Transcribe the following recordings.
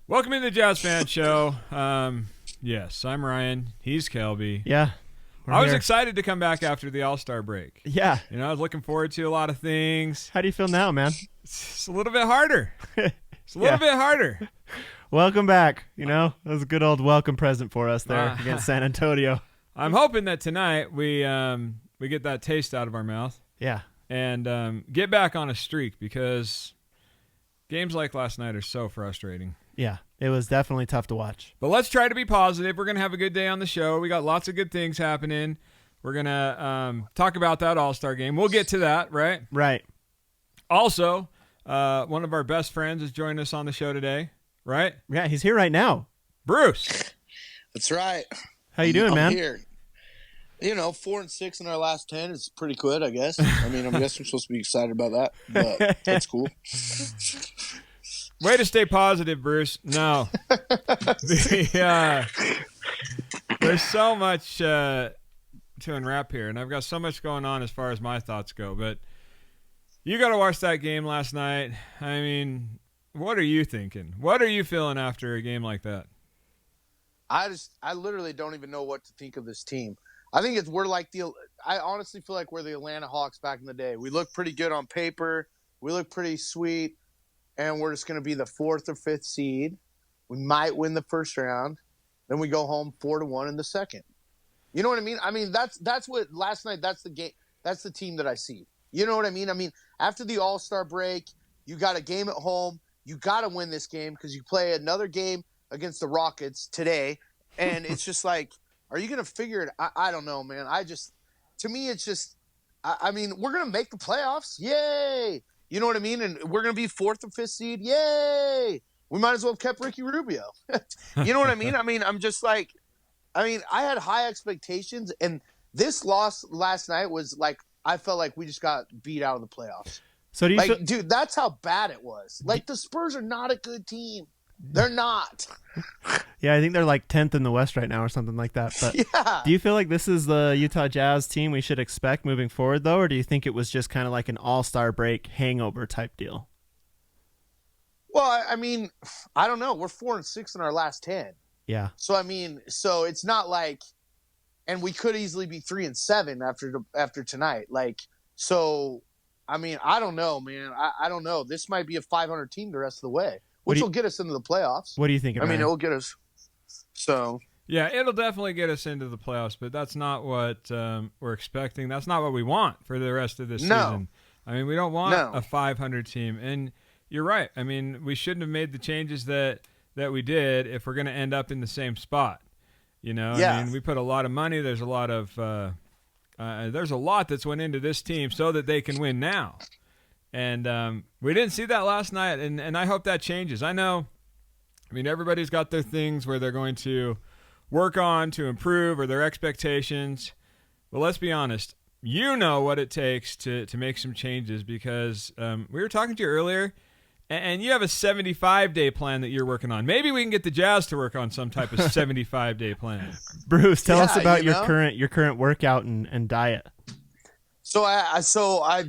Welcome to the Jazz Fan Show. Yes, I'm Ryan. He's Kelby. Yeah. I was excited to come back after the All-Star break. Yeah. I was looking forward to a lot of things. How do you feel now, man? It's a little bit harder. It's a little bit harder. Welcome back. That was a good old welcome present for us there against San Antonio. I'm hoping that tonight we get that taste out of our mouth. Yeah. And get back on a streak, because games like last night are so frustrating. Yeah, it was definitely tough to watch. But let's try to be positive. We're going to have a good day on the show. We got lots of good things happening. We're going to talk about that All-Star game. We'll get to that, right? Right. Also, one of our best friends is joining us on the show today, right? Yeah, he's here right now. Bruce. That's right. How you doing, man? I'm here. 4-6 in our last 10 is pretty good, I guess. I guess we're supposed to be excited about that, but that's cool. Way to stay positive, Bruce. No. There's so much to unwrap here, and I've got so much going on as far as my thoughts go, but you got to watch that game last night. What are you thinking? What are you feeling after a game like that? I literally don't even know what to think of this team. I think I honestly feel like we're the Atlanta Hawks back in the day. We look pretty good on paper. We look pretty sweet. And we're just going to be the 4th or 5th seed. We might win the first round. Then we go home 4-1 in the second. You know what I mean? That's what last night, that's the game. That's the team that I see. You know what I mean? After the All-Star break, you got a game at home. You got to win this game because you play another game against the Rockets today. And it's just like, are you going to figure it? I don't know, man. To me, it's just, we're going to make the playoffs. Yay. You know what I mean? And we're going to be 4th or 5th seed. Yay! We might as well have kept Ricky Rubio. You know what I mean? I'm just like, I had high expectations, and this loss last night was like, I felt like we just got beat out of the playoffs. So do you dude, that's how bad it was. Like, the Spurs are not a good team. They're not. Yeah, I think they're like 10th in the West right now or something like that. But yeah. Do you feel like this is the Utah Jazz team we should expect moving forward, though? Or do you think it was just kind of like an all-star break hangover type deal? Well, I don't know. We're 4-6 in our last 10. Yeah. So, so it's not like, and we could easily be 3-7 after tonight. Like, so, I don't know, man. I don't know. This might be a 500 team the rest of the way. Which will get us into the playoffs. What do you think? It will get us. So. Yeah, it'll definitely get us into the playoffs, but that's not what we're expecting. That's not what we want for the rest of this season. We don't want a 500 team. And you're right. We shouldn't have made the changes that we did if we're going to end up in the same spot. Yeah. We put a lot of money. There's a lot that's went into this team so that they can win now. And we didn't see that last night, and I hope that changes. I know, everybody's got their things where they're going to work on to improve or their expectations. But let's be honest. You know what it takes to make some changes, because we were talking to you earlier, and you have a 75-day plan that you're working on. Maybe we can get the Jazz to work on some type of 75-day plan. Bruce, tell us about your current workout and diet. So I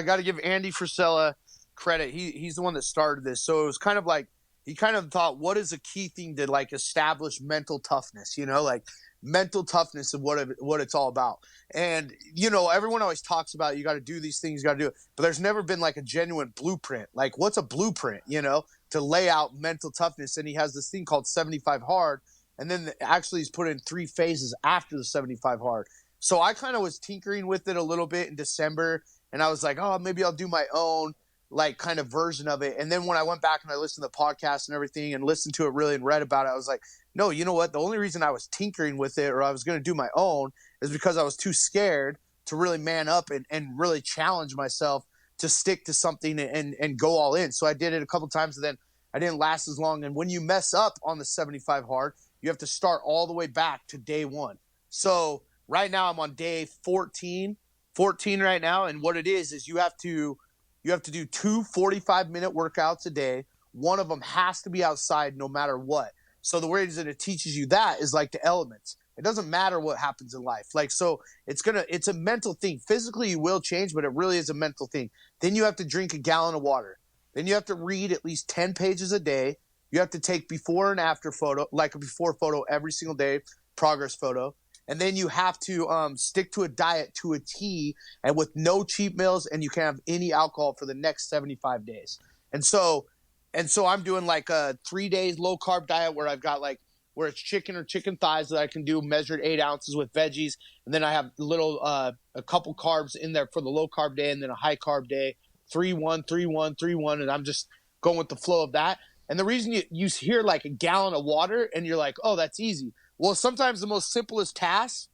got to give Andy Frisella credit. He's the one that started this. So it was kind of like he kind of thought, what is a key thing to like establish mental toughness? Like mental toughness and what it's all about. And everyone always talks about you got to do these things, you got to do it, but there's never been like a genuine blueprint. Like, what's a blueprint? To lay out mental toughness. And he has this thing called 75 hard, and then actually he's put in 3 phases after the 75 hard. So I kind of was tinkering with it a little bit in December, and I was like, oh, maybe I'll do my own like kind of version of it. And then when I went back and I listened to the podcast and everything and listened to it really and read about it, I was like, no, you know what? The only reason I was tinkering with it or I was going to do my own is because I was too scared to really man up and really challenge myself to stick to something and go all in. So I did it a couple times, and then I didn't last as long. And when you mess up on the 75 hard, you have to start all the way back to day 1. So right now I'm on day 14 right now. And what it is you have to do 2 45-minute workouts a day. One of them has to be outside no matter what. So the way that it teaches you that is like the elements. It doesn't matter what happens in life. Like, so it's a mental thing. Physically you will change, but it really is a mental thing. Then you have to drink a gallon of water. Then you have to read at least 10 pages a day. You have to take before and after photo, like a before photo every single day, progress photo. And then you have to stick to a diet to a T and with no cheat meals, and you can't have any alcohol for the next 75 days. And so I'm doing like a 3 days low carb diet where I've got like where it's chicken or chicken thighs that I can do measured 8 ounces with veggies. And then I have a couple carbs in there for the low carb day and then a high carb day, 3-1, 3-1, 3-1. And I'm just going with the flow of that. And the reason you hear like a gallon of water and you're like, oh, that's easy. Well, sometimes the most simplest tasks,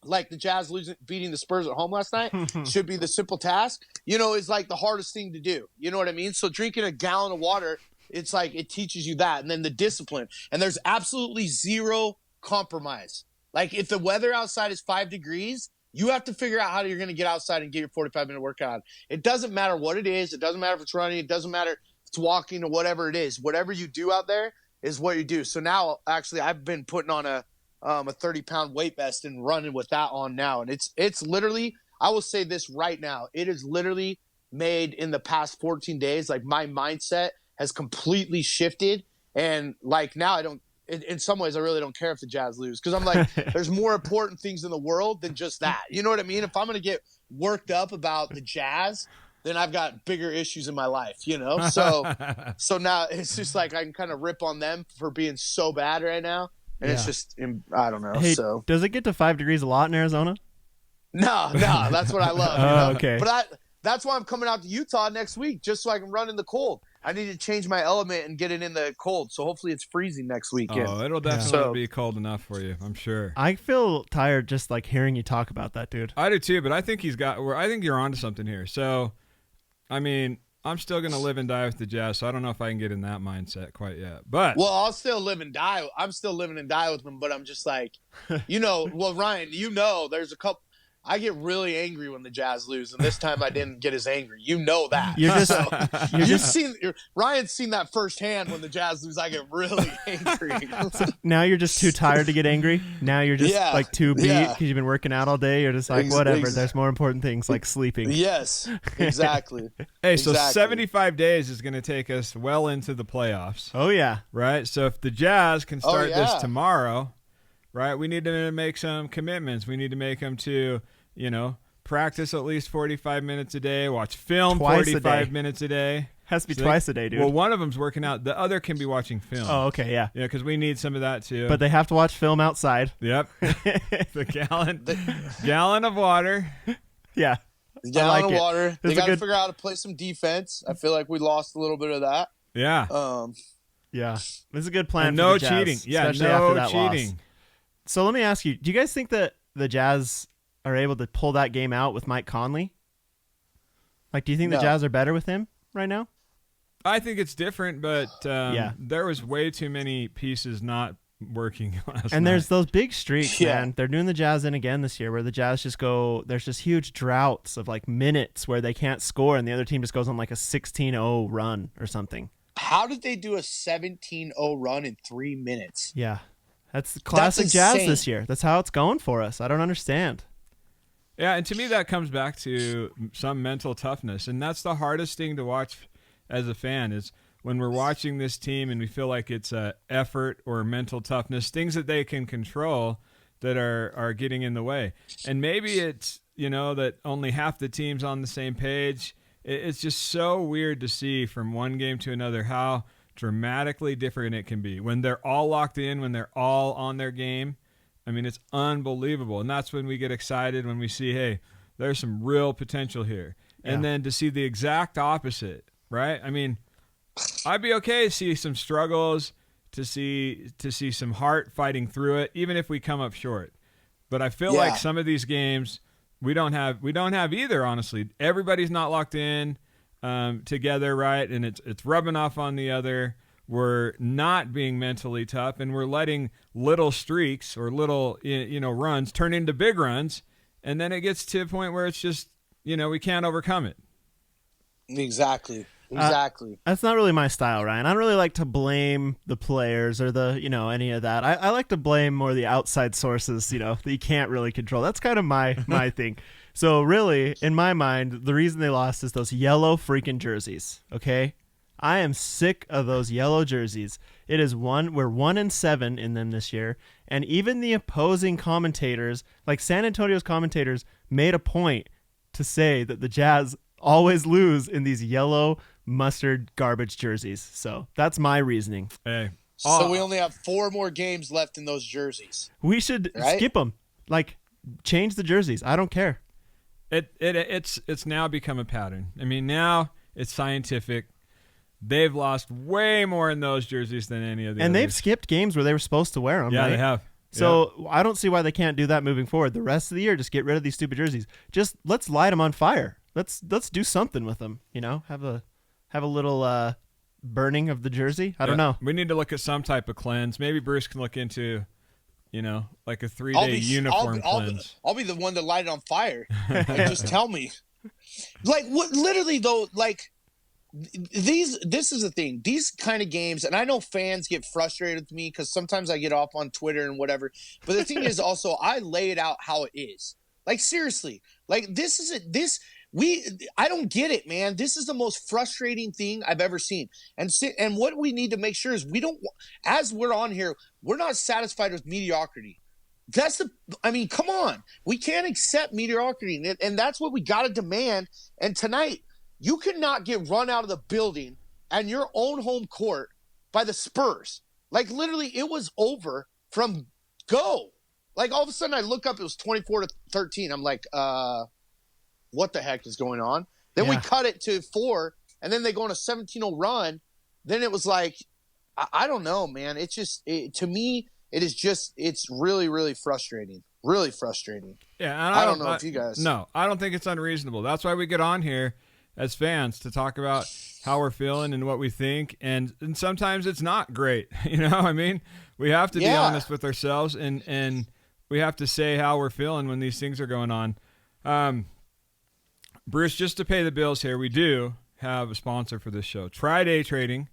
like the Jazz beating the Spurs at home last night, should be the simple task, is like the hardest thing to do. You know what I mean? So drinking a gallon of water, it's like it teaches you that. And then the discipline. And there's absolutely zero compromise. Like if the weather outside is 5 degrees, you have to figure out how you're going to get outside and get your 45-minute workout. It doesn't matter what it is. It doesn't matter if it's running. It doesn't matter if it's walking or whatever it is. Whatever you do out there is what you do. So now, actually, I've been putting on a 30-pound weight vest and running with that on now. And it's literally, I will say this right now, it is literally made in the past 14 days. Like my mindset has completely shifted. And like now in some ways, I really don't care if the Jazz lose because I'm like, there's more important things in the world than just that. You know what I mean? If I'm going to get worked up about the Jazz, then I've got bigger issues in my life, So now it's just like I can kind of rip on them for being so bad right now. And it's just, I don't know. Hey, so does it get to 5 degrees a lot in Arizona? No, that's what I love. Okay. But that's why I'm coming out to Utah next week, just so I can run in the cold. I need to change my element and get it in the cold. So hopefully it's freezing next weekend. Oh, it'll definitely be cold enough for you, I'm sure. I feel tired just like hearing you talk about that, dude. I do too, but I think I think you're onto something here. So, I mean, I'm still going to live and die with the Jazz, so I don't know if I can get in that mindset quite yet. But I'll still live and die. I'm still living and die with them, but I'm just like, well, Ryan, there's a couple. I get really angry when the Jazz lose, and this time I didn't get as angry. You know that. Ryan's seen that firsthand when the Jazz lose. I get really angry. Now you're just too tired to get angry. Now you're just like too beat because you've been working out all day. You're just like, whatever. There's more important things like sleeping. Yes, exactly. Hey, so 75 days is going to take us well into the playoffs. Oh, yeah. Right? So if the Jazz can start this tomorrow, right, we need to make some commitments. We need to make them to, practice at least 45 minutes a day, watch film 45 minutes a day. Has to be twice a day, dude. Well, one of them's working out. The other can be watching film. Oh, okay, yeah. Yeah, because we need some of that too. But they have to watch film outside. Yep. The gallon of water. Yeah. The gallon of water. They got to figure out how to play some defense. I feel like we lost a little bit of that. Yeah. Yeah. This is a good plan and for no the Jazz, cheating. Yeah, especially no after that cheating. Loss. So let me ask you, do you guys think that the Jazz are able to pull that game out with Mike Conley? Like, do you think the Jazz are better with him right now? I think it's different, but there was way too many pieces not working last and night. There's those big streaks, man. They're doing the Jazz in again this year where the Jazz just go, there's just huge droughts of like minutes where they can't score and the other team just goes on like a 16-0 run or something. How did they do a 17-0 run in 3 minutes? Yeah. That's the classic Jazz this year. That's how it's going for us. I don't understand. Yeah, and to me that comes back to some mental toughness, and that's the hardest thing to watch as a fan is when we're watching this team and we feel like it's effort or mental toughness, things that they can control that are getting in the way. And maybe it's, that only half the team's on the same page. It's just so weird to see from one game to another how dramatically different it can be when they're all locked in, when they're all on their game. I mean, it's unbelievable. And that's when we get excited when we see, hey, there's some real potential here. Yeah. And then to see the exact opposite, right? I mean, I'd be okay to see some struggles, to see some heart fighting through it, even if we come up short. But I feel like some of these games we don't have either, honestly. Everybody's not locked in together, right? And it's rubbing off on the other. We're not being mentally tough, and we're letting little streaks or little runs turn into big runs, and then it gets to a point where it's just we can't overcome it. Exactly. That's not really my style, Ryan. I don't really like to blame the players or any of that. I like to blame more the outside sources, that you can't really control. That's kind of my thing. So really, in my mind, the reason they lost is those yellow freaking jerseys. Okay. I am sick of those yellow jerseys. We're 1-7 in them this year, and even the opposing commentators, like San Antonio's commentators, made a point to say that the Jazz always lose in these yellow mustard garbage jerseys. So that's my reasoning. Hey. So we only have 4 more games left in those jerseys. We should skip them. Like, change the jerseys. I don't care. It's now become a pattern. I mean, now it's scientific. They've lost way more in those jerseys than any of the And others. they've skipped games where they were supposed to wear them. Yeah, right? they have. So I don't see why they can't do that moving forward. The rest of the year, just get rid of these stupid jerseys. Just let's light them on fire. Let's do something with them. You know, have a little burning of the jersey. I don't know. We need to look at some type of cleanse. Maybe Bruce can look into, like a 3-day uniform cleanse. I'll be the one to light it on fire. Like, just tell me. Like, what? Literally though, like. This is the thing. These kind of games, and I know fans get frustrated with me because sometimes I get off on Twitter and whatever. But the thing is also, I lay it out how it is. Like, seriously, like I don't get it, man. This is the most frustrating thing I've ever seen. And what we need to make sure is as we're on here, we're not satisfied with mediocrity. Come on. We can't accept mediocrity, and that's what we got to demand. And tonight, you cannot get run out of the building and your own home court by the Spurs. Like, literally, it was over from go. Like, all of a sudden, I look up, it was 24-13. I'm like, what the heck is going on? Then we cut it to 4, and then they go on a 17-0 run. Then it was like, I don't know, man. It's just, to me, it's really, really frustrating. Really frustrating. Yeah, and I don't know if you guys. No, I don't think it's unreasonable. That's why we get on here as fans to talk about how we're feeling and what we think, and sometimes it's not great. I mean, we have to be honest with ourselves, and we have to say how we're feeling when these things are going on. Bruce, just to pay the bills here, we do have a sponsor for this show, Tri-Day Trading.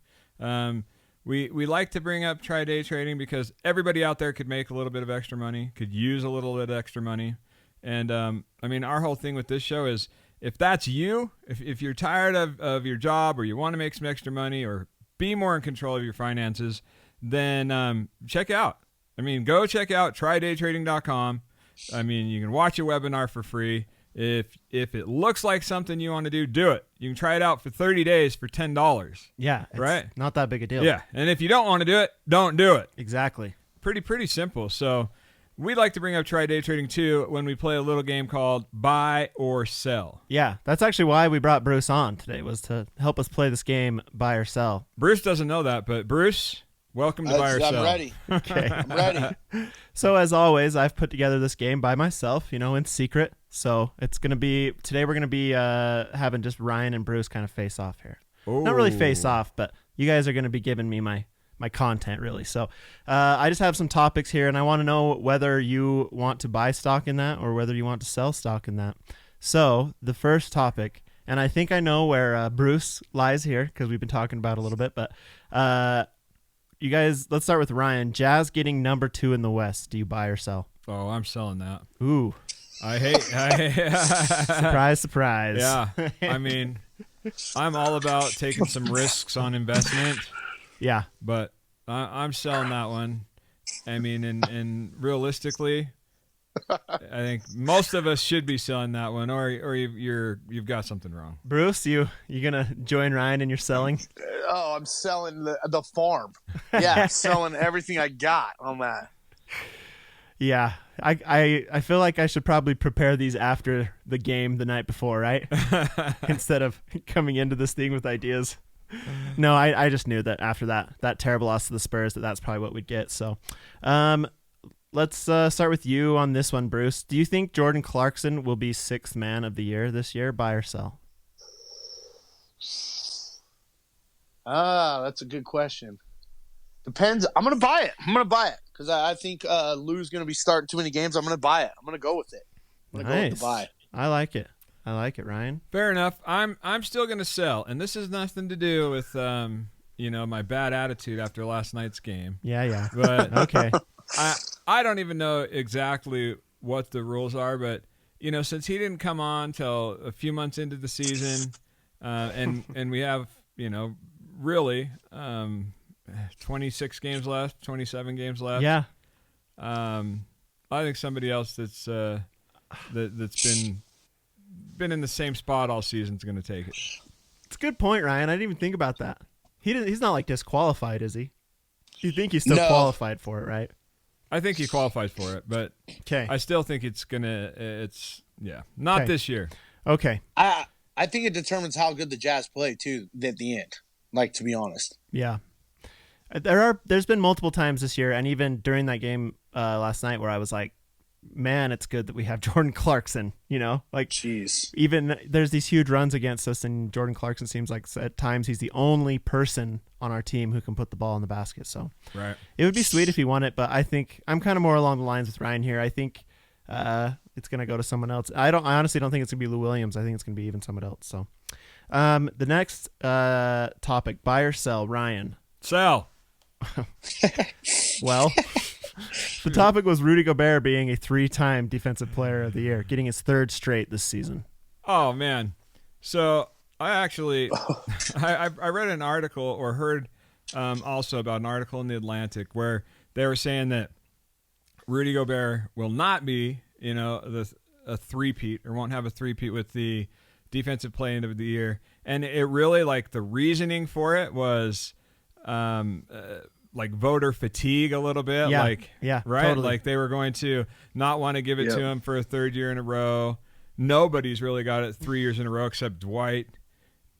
We like to bring up Tri-Day Trading because everybody out there could make a little bit of extra money, could use a little bit of extra money, and our whole thing with this show is, if that's you, if you're tired of your job or you want to make some extra money or be more in control of your finances, then check out. Go check out trydaytrading.com. You can watch a webinar for free. If it looks like something you want to do it. You can try it out for 30 days for $10. Yeah. Right? Not that big a deal. Yeah. And if you don't want to do it, don't do it. Exactly. Pretty simple. So we like to bring up Tri-Day Trading too when we play a little game called Buy or Sell. Yeah, that's actually why we brought Bruce on today, was to help us play this game, Buy or Sell. Bruce doesn't know that, but Bruce, welcome to Buy or Sell. I'm ready. Okay. I'm ready. So as always, I've put together this game by myself, in secret. So today we're going to be having just Ryan and Bruce kind of face off here. Ooh. Not really face off, but you guys are going to be giving me my content, really. So I just have some topics here, and I want to know whether you want to buy stock in that or whether you want to sell stock in that. So the first topic, and I think I know where Bruce lies here because we've been talking about it a little bit, but you guys, let's start with Ryan. Jazz getting number 2 in the West. Do you buy or sell? Oh, I'm selling that. Ooh. Surprise, surprise. Yeah. I'm all about taking some risks on investment. Yeah. But I'm selling that one. And realistically, I think most of us should be selling that one, or you've got something wrong. Bruce, you gonna join Ryan in your selling? Oh, I'm selling the farm. Yeah, selling everything I got on that. Yeah, I feel like I should probably prepare these after the game the night before, right? Instead of coming into this thing with ideas. No, I just knew that after that terrible loss to the Spurs that's probably what we'd get. So let's start with you on this one, Bruce. Do you think Jordan Clarkson will be 6th man of the year this year, buy or sell? That's a good question. Depends. I'm going to buy it. Because I think Lou's going to be starting too many games. I'm going to buy it. I'm going to go with it. I'm going to go with the buy. I like it, Ryan. Fair enough. I'm still going to sell, and this has nothing to do with my bad attitude after last night's game. Yeah. But okay. I don't even know exactly what the rules are, but since he didn't come on till a few months into the season, and we have really. 26 games left, 27 games left. Yeah. I think somebody else that's been in the same spot all season is going to take it. It's a good point, Ryan. I didn't even think about that. He's not like disqualified, is he? You think he's still qualified for it, right? I think he qualifies for it, but I still think it's not this year. Okay. I think it determines how good the Jazz play too at the end. Like, to be honest. Yeah. There's been multiple times this year, and even during that game last night, where I was like, man, it's good that we have Jordan Clarkson, like, jeez. Even there's these huge runs against us, and Jordan Clarkson seems like at times he's the only person on our team who can put the ball in the basket. So right. It would be sweet if he won it, but I think I'm kind of more along the lines with Ryan here. I think it's going to go to someone else. I honestly don't think it's going to be Lou Williams. I think it's going to be even someone else. So the next topic, buy or sell, Ryan. Sell. Well, the topic was Rudy Gobert being a 3-time Defensive Player of the Year, getting his 3rd straight this season. Oh, man. So I actually I read an article or heard also about an article in The Atlantic where they were saying that Rudy Gobert will not be, a three-peat or won't have a three-peat with the Defensive Player of the Year. And it really, like, the reasoning for it was like voter fatigue a little bit. Yeah, right? Totally. Like they were going to not want to give it to him for a 3rd year in a row. Nobody's really got it 3 years in a row except Dwight.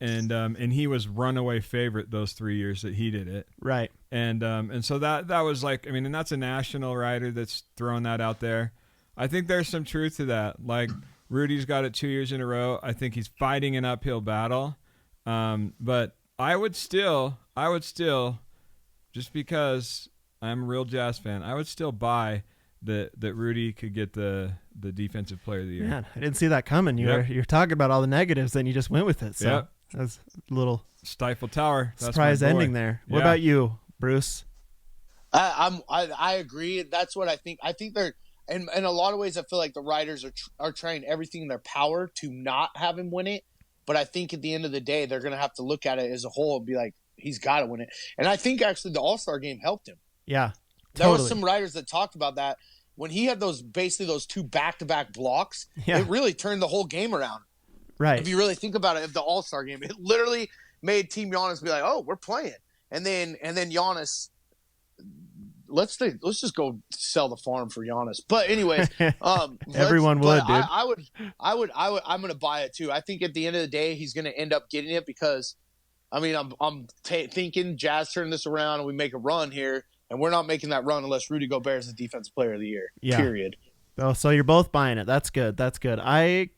And he was runaway favorite those 3 years that he did it. Right. And so that was like, and that's a national writer that's throwing that out there. I think there's some truth to that. Like Rudy's got it 2 years in a row. I think he's fighting an uphill battle. But I would still, just because I'm a real Jazz fan, I would still buy that Rudy could get the Defensive Player of the Year. Man, I didn't see that coming. You're talking about all the negatives, then you just went with it. So that's a little Stifle Tower. Surprise ending there. What about you, Bruce? I agree. That's what I think. I think they're in a lot of ways. I feel like the writers are trying everything in their power to not have him win it. But I think at the end of the day, they're going to have to look at it as a whole and be like, he's got to win it. And I think actually the All-Star game helped him. Yeah, There were some writers that talked about that. When he had those 2 back-to-back blocks, it really turned the whole game around. Right. If you really think about it, of the All-Star game, it literally made Team Giannis be like, oh, we're playing. And then Giannis, let's just go sell the farm for Giannis. But anyways, everyone would, dude. I'm going to buy it too. I think at the end of the day, he's going to end up getting it because, I'm thinking Jazz turn this around and we make a run here, and we're not making that run unless Rudy Gobert is the Defensive Player of the Year. Yeah. Period. Oh, so you're both buying it. That's good. I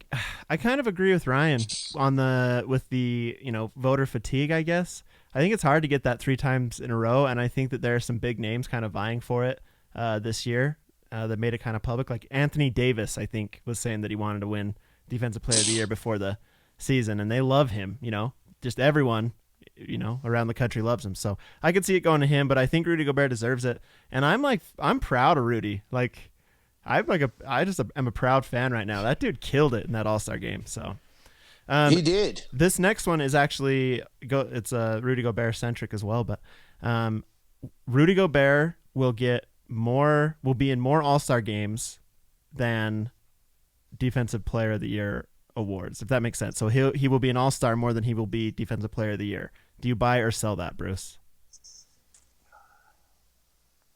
kind of agree with Ryan with the voter fatigue, I guess. I think it's hard to get that 3 times in a row, and I think that there are some big names kind of vying for it this year that made it kind of public. Like Anthony Davis, I think, was saying that he wanted to win Defensive Player of the Year before the season, and they love him. Just everyone, around the country loves him. So I could see it going to him, but I think Rudy Gobert deserves it, and I'm proud of Rudy. Like I just am a proud fan right now. That dude killed it in that All-Star game. So. He did. This next one is actually it's Rudy Gobert centric as well, but Rudy Gobert will be in more All-Star games than Defensive Player of the Year awards, if that makes sense. So he will be an All-Star more than he will be Defensive Player of the Year. Do you buy or sell that, Bruce?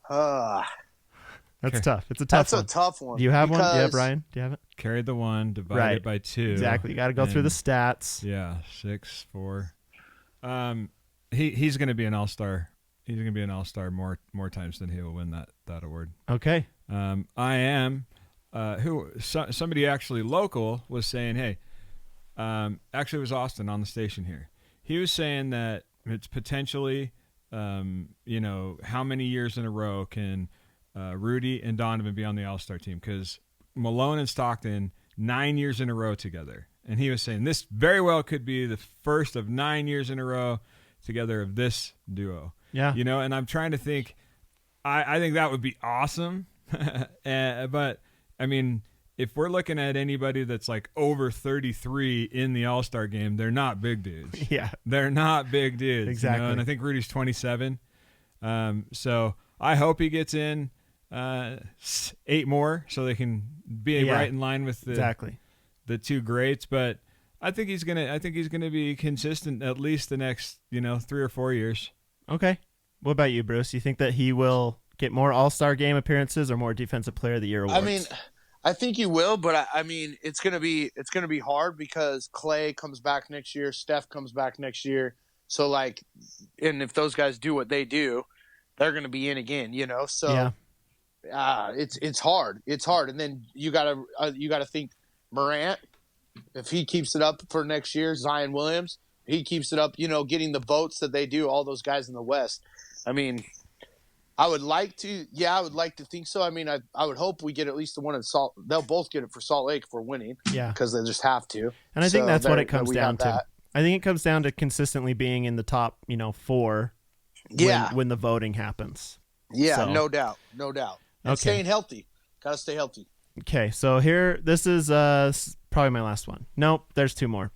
That's tough. It's a tough one. That's a tough one. Do you have one? Yeah, Brian? Do you have it? Carried the 1, divided by 2. Exactly. You got to go through the stats. Yeah, 6, 4. He's going to be an All-Star. He's going to be an All-Star more times than he will win that award. Okay. I am. Somebody actually local was saying, hey, actually it was Austin on the station here. He was saying that it's potentially, how many years in a row can Rudy and Donovan be on the All-Star team, because Malone and Stockton 9 years in a row together, and he was saying this very well could be the first of 9 years in a row together of this duo. Yeah, and I'm trying to think. I think that would be awesome, but if we're looking at anybody that's like over 33 in the All-Star game, they're not big dudes. Yeah. They're not big dudes. Exactly. You know? And I think Rudy's 27. So I hope he gets in 8 more so they can be right in line with the two greats. But I think he's gonna be consistent at least the next 3 or 4 years. Okay. What about you, Bruce? You think that he will get more All-Star game appearances or more Defensive Player of the Year awards? I mean, I think he will, but I mean, it's gonna be hard because Clay comes back next year, Steph comes back next year. So and if those guys do what they do, they're gonna be in again, So it's hard. It's hard, and then you gotta think Morant, if he keeps it up for next year, Zion Williams, he keeps it up, getting the votes that they do, all those guys in the West. I mean, I would like to think so. I mean, I would hope we get at least the one in Salt. They'll both get it for Salt Lake if we're winning. Yeah, because they just have to. And I think that's what it comes down to. I think it comes down to consistently being in the top, 4. When the voting happens. Yeah, so. No doubt. And staying healthy. Gotta stay healthy. Okay, so this is probably my last one. Nope, there's 2 more.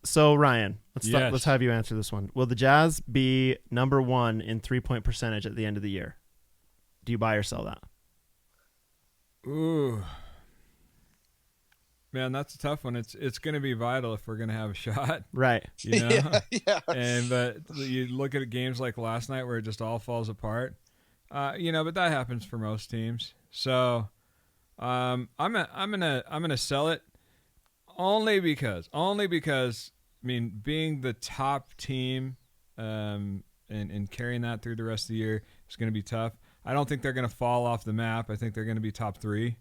So Ryan, let's have you answer this one. Will the Jazz be number 1 in 3-point percentage at the end of the year? Do you buy or sell that? Ooh, man, that's a tough one. It's going to be vital if we're going to have a shot, right? Yeah. But you look at games like last night where it just all falls apart. But that happens for most teams. So, I'm gonna sell it. Only because, I mean, being the top team and carrying that through the rest of the year is going to be tough. I don't think they're going to fall off the map. I think they're going to be top 3.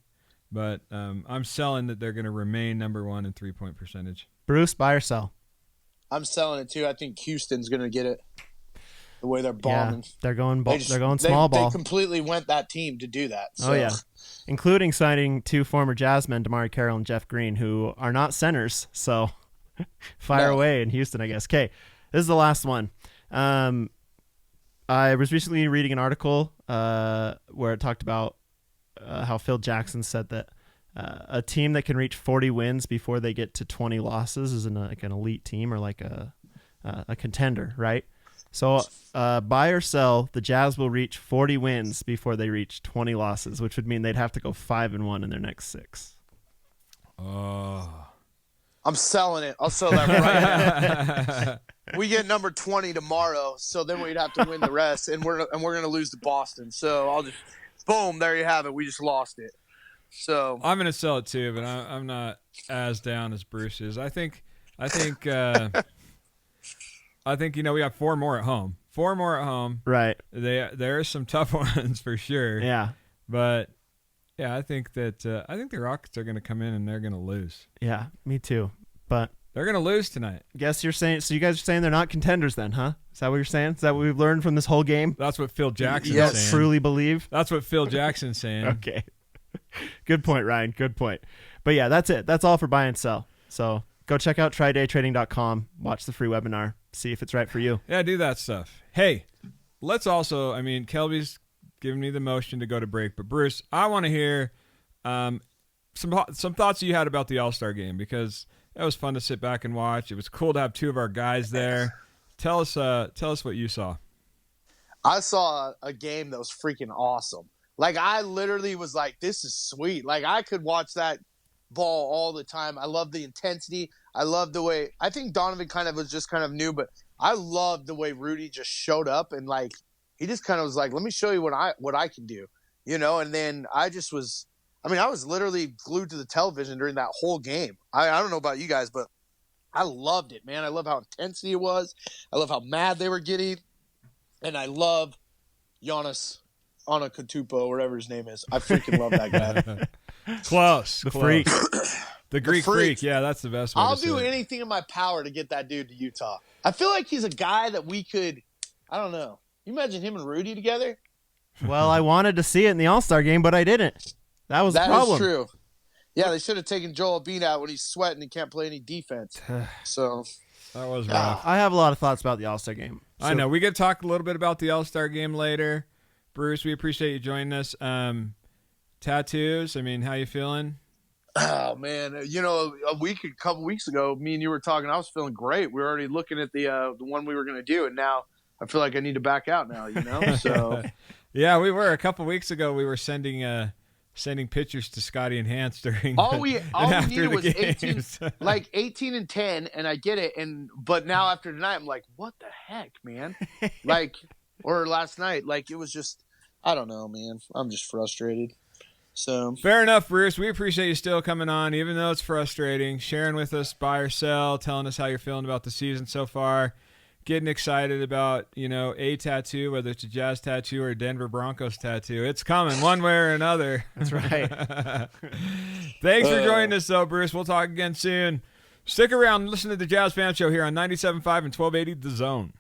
But I'm selling that they're going to remain number 1 in 3-point percentage. Bruce, buy or sell? I'm selling it too. I think Houston's going to get it. The way they're bombing. Yeah, they're going small ball. They completely went that team to do that. So. Oh, yeah. Including signing 2 former Jazzmen, DeMar Carroll and Jeff Green, who are not centers. So fire away in Houston, I guess. Okay, this is the last one. I was recently reading an article where it talked about how Phil Jackson said that a team that can reach 40 wins before they get to 20 losses is an elite team or like a contender, right? So buy or sell, the Jazz will reach 40 wins before they reach 20 losses, which would mean they'd have to go 5-1 in their next 6. Oh, I'm selling it. I'll sell that right now. We get number 20 tomorrow, so then we'd have to win the rest, and we're gonna lose to Boston. So I'll just boom, there you have it. We just lost it. So I'm gonna sell it too, but I'm not as down as Bruce is. I think we have 4 more at home. 4 more at home. Right. There are some tough ones for sure. Yeah. But yeah, I think the Rockets are going to come in and they're going to lose. Yeah, me too. But they're going to lose tonight. Guess you're saying so. You guys are saying they're not contenders, then, huh? Is that what you're saying? Is that what we've learned from this whole game? That's what Phil Jackson's saying. Truly believe. That's what Phil Jackson's saying. Okay. Good point, Ryan. Good point. But yeah, that's it. That's all for buy and sell. So go check out trydaytrading.com. Watch the free webinar. See if it's right for you. Yeah, do that stuff. Hey, let's also, Kelby's giving me the motion to go to break, but Bruce, I want to hear some thoughts you had about the All-Star game, because that was fun to sit back and watch. It was cool to have 2 of our guys there. Tell us what you saw. I saw a game that was freaking awesome. I literally was like, this is sweet. I could watch that ball all the time. I love the intensity. I love the way – I think Donovan was just new, but I loved the way Rudy just showed up and, he just kind of was like, let me show you what I can do, And then I just was – I was literally glued to the television during that whole game. I don't know about you guys, but I loved it, man. I love how intensity it was. I love how mad they were getting. And I love Giannis Antetokounmpo, whatever his name is. I freaking love that guy. Close. Freak. The Greek freak. Yeah, that's the best way I'll to do say it. anything in my power to get that dude to Utah. I feel like he's a guy that we could – I don't know. You imagine him and Rudy together? Well, I wanted to see it in the All-Star game, but I didn't. That was the problem. That is true. Yeah, they should have taken Joel Embiid out when he's sweating and can't play any defense. So that was rough. I have a lot of thoughts about the All-Star game. So, I know. We get to talk a little bit about the All-Star game later. Bruce, we appreciate you joining us. tattoos. I mean, how you feeling? Oh man, you know, a couple weeks ago, me and you were talking. I was feeling great. We were already looking at the one we were going to do, and now I feel like I need to back out now. You know, so Yeah, we were a couple weeks ago. We were sending pictures to Scotty and Hans during all we needed was games. 18 and 10, and I get it. But now after tonight, I'm like, what the heck, man? Like, or last night, like it was just, I don't know, man. I'm just frustrated. So fair enough, Bruce. We appreciate you still coming on, even though it's frustrating, sharing with us, buy or sell, telling us how you're feeling about the season so far, getting excited about, a tattoo, whether it's a Jazz tattoo or a Denver Broncos tattoo. It's coming one way or another. That's right. Thanks for joining us, though, Bruce. We'll talk again soon. Stick around and listen to the Jazz Fan Show here on 97.5 and 1280 The Zone.